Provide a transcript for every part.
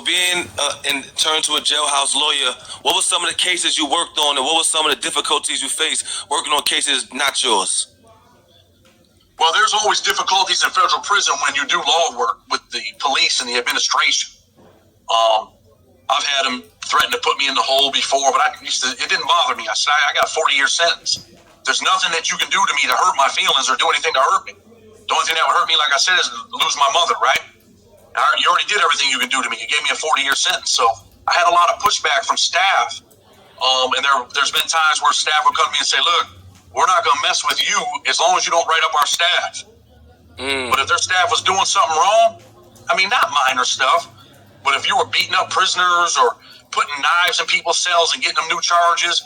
being turned to a jailhouse lawyer, what were some of the cases you worked on, and what were some of the difficulties you faced working on cases not yours? Well, there's always difficulties in federal prison when you do law work with the police and the administration. I've had them threaten to put me in the hole before, but it didn't bother me. I said, I got a 40-year sentence. There's nothing that you can do to me to hurt my feelings or do anything to hurt me. The only thing that would hurt me, like I said, is lose my mother, right? You already did everything you can do to me. You gave me a 40-year sentence. So I had a lot of pushback from staff. And there's been times where staff would come to me and say, look, we're not going to mess with you as long as you don't write up our staff. But if their staff was doing something wrong, I mean, not minor stuff, but if you were beating up prisoners or putting knives in people's cells and getting them new charges,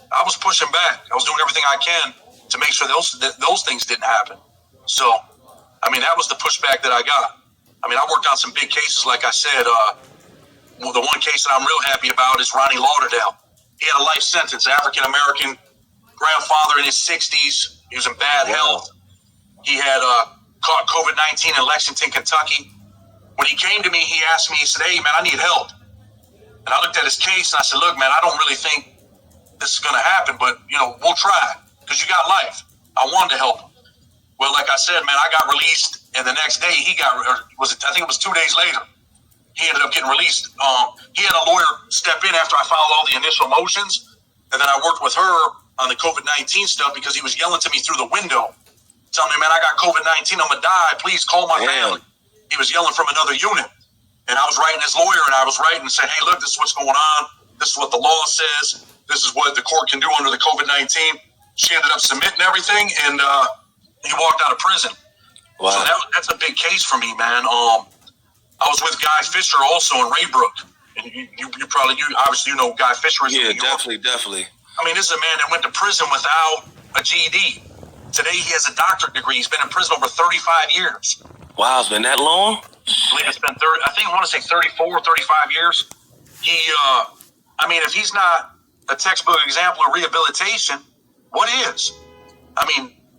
I was pushing back. I was doing everything I can to make sure those things didn't happen. So, I mean, that was the pushback that I got. I mean, I worked on some big cases, like I said. The one case that I'm real happy about is Ronnie Lauderdale. He had a life sentence, African-American grandfather in his 60s. He was in bad health. He had caught COVID-19 in Lexington, Kentucky. When he came to me, he asked me, he said, hey, man, I need help. And I looked at his case and I said, look, man, I don't really think this is going to happen, but, we'll try because you got life. I wanted to help him. Well, like I said, man, I got released, and the next day I think it was 2 days later, he ended up getting released. He had a lawyer step in after I filed all the initial motions, and then I worked with her on the COVID-19 stuff because he was yelling to me through the window, telling me, man, I got COVID-19, I'm going to die, please call my family. He was yelling from another unit, and I was writing his lawyer, and I was writing and saying, hey, look, this is what's going on. This is what the law says. This is what the court can do under the COVID-19. She ended up submitting everything, and he walked out of prison. Wow. So that's a big case for me, man. I was with Guy Fisher also in Raybrook, and you obviously know Guy Fisher is in New York. Definitely. I mean, this is a man that went to prison without a GED. Today he has a doctorate degree. He's been in prison over 35 years. Wow, it's been that long? I believe it's been 34, 35 years. If he's not a textbook example of rehabilitation, what is?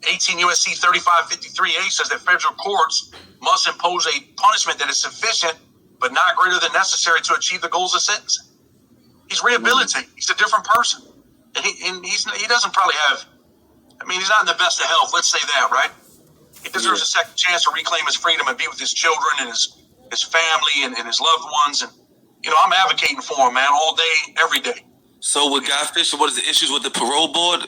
18 U.S.C. 3553A says that federal courts must impose a punishment that is sufficient but not greater than necessary to achieve the goals of sentencing. He's rehabilitated. He's a different person. And he doesn't probably have, he's not in the best of health. Let's say that, right? He deserves a second chance to reclaim his freedom and be with his children and his family and his loved ones. And, I'm advocating for him, man, all day, every day. So with Guy Fisher, what is the issues with the parole board?